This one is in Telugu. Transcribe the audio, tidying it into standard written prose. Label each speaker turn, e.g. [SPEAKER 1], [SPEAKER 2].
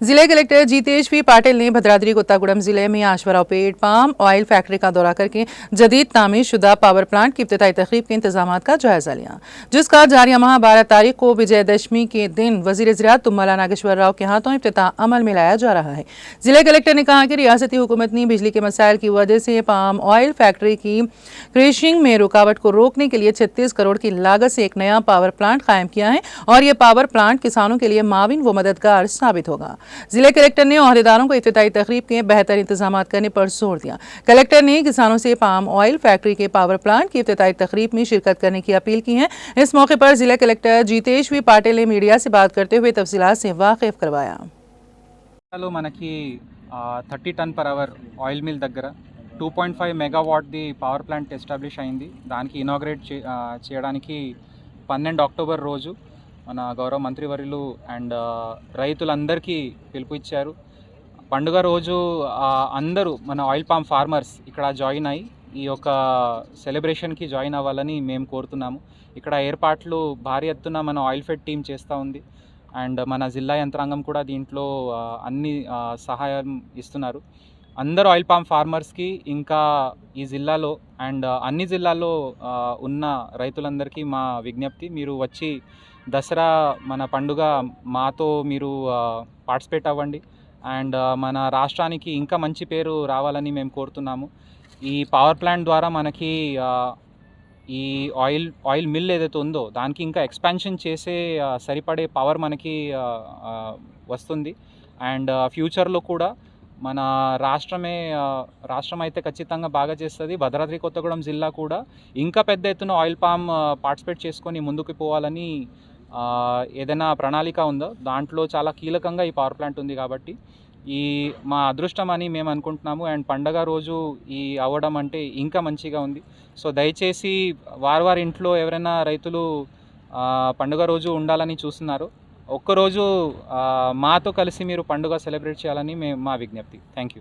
[SPEAKER 1] जिले कलेक्टर जीतेश वी पाटिल ने भद्राद्री कोत्तागुड़म जिले में आश्वरावपेट पाम ऑयल फैक्ट्री का दौरा करके जदीद तामीर शुदा पावर प्लांट की इब्तिदाई तकरीब के इंतजाम का जायजा लिया, जिसका जारिया माह 12 तारीख को विजयदशमी के दिन वजीर ज़राअत तुम्मला नागेश्वर राव के हाथों इफ्तिताह अमल में लाया जा रहा है। जिले कलेक्टर ने कहा कि रियासती हुकूमत ने बिजली के मसाइल की वजह से पाम ऑयल फैक्ट्री की क्रेशिंग में रुकावट को रोकने के लिए 36 करोड़ की लागत से एक नया पावर प्लांट कायम किया है और ये पावर प्लांट किसानों के लिए माविन व मददगार साबित होगा। जिले कलेक्टर ने ओहदेदारों को इफ्तिताई तकरीब के बेहतर इंतजाम करने पर जोर दिया। कलेक्टर ने किसानों से पाम ऑयल फैक्ट्री के पावर प्लांट की इफ्तिताई तकरीब में शिरकत करने की अपील की है। इस मौके पर जिला कलेक्टर जीतेश वी पाटिल ने मीडिया से बात करते हुए तफसीलात से वाकिफ करवाया।
[SPEAKER 2] మనకి 30 ton per hour oil mill దగ్గర 2.5 మెగావాట్ ది పవర్ ప్లాంట్ ఎస్టాబ్లిష్ అయింది. దానికి ఇనాగ్రేట్ చేయడానికి 12 అక్టోబర్ రోజు మన గౌరవ మంత్రివర్యులు అండ్ రైతులందరికీ పిలుపు ఇచ్చారు. పండుగ రోజు అందరూ మన ఆయిల్ పామ్ ఫార్మర్స్ ఇక్కడ జాయిన్ అయ్యి ఈ యొక్క సెలబ్రేషన్కి జాయిన్ అవ్వాలని మేము కోరుతున్నాము. ఇక్కడ ఏర్పాట్లు భారీ ఎత్తున మన ఆయిల్ ఫెడ్ టీం చేస్తూ ఉంది అండ్ మన జిల్లా యంత్రాంగం కూడా దీంట్లో అన్ని సహాయం ఇస్తున్నారు. అందరూ ఆయిల్ పామ్ ఫార్మర్స్కి ఇంకా ఈ జిల్లాలో అండ్ అన్ని జిల్లాల్లో ఉన్న రైతులందరికీ మా విజ్ఞప్తి, మీరు వచ్చి దసరా మన పండుగ మాతో మీరు పార్టిసిపేట్ అవ్వండి అండ్ మన రాష్ట్రానికి ఇంకా మంచి పేరు రావాలని మేము కోరుతున్నాము. ఈ పవర్ ప్లాంట్ ద్వారా మనకి ఈ ఆయిల్ మిల్ ఏదైతే ఉందో దానికి ఇంకా ఎక్స్పాన్షన్ చేసే సరిపడే పవర్ మనకి వస్తుంది అండ్ ఫ్యూచర్లో కూడా మన రాష్ట్రం అయితే ఖచ్చితంగా బాగా చేస్తుంది. భద్రాద్రి కొత్తగూడెం జిల్లా కూడా ఇంకా పెద్ద ఎత్తున ఆయిల్ పామ్ పార్టిసిపేట్ చేసుకొని ముందుకు పోవాలని ఏదైనా ప్రణాళిక ఉందో దాంట్లో చాలా కీలకంగా ఈ పవర్ ప్లాంట్ ఉంది. కాబట్టి ఈ మా అదృష్టం అని మేము అనుకుంటున్నాము అండ్ పండగ రోజు ఈ అవ్వడం అంటే ఇంకా మంచిగా ఉంది. సో దయచేసి వారి ఇంట్లో ఎవరైనా రైతులు పండుగ రోజు ఉండాలని చూస్తున్నారు, ఒక్కరోజు మాతో కలిసి మీరు పండుగ సెలబ్రేట్ చేయాలని మా విజ్ఞప్తి. Thank you.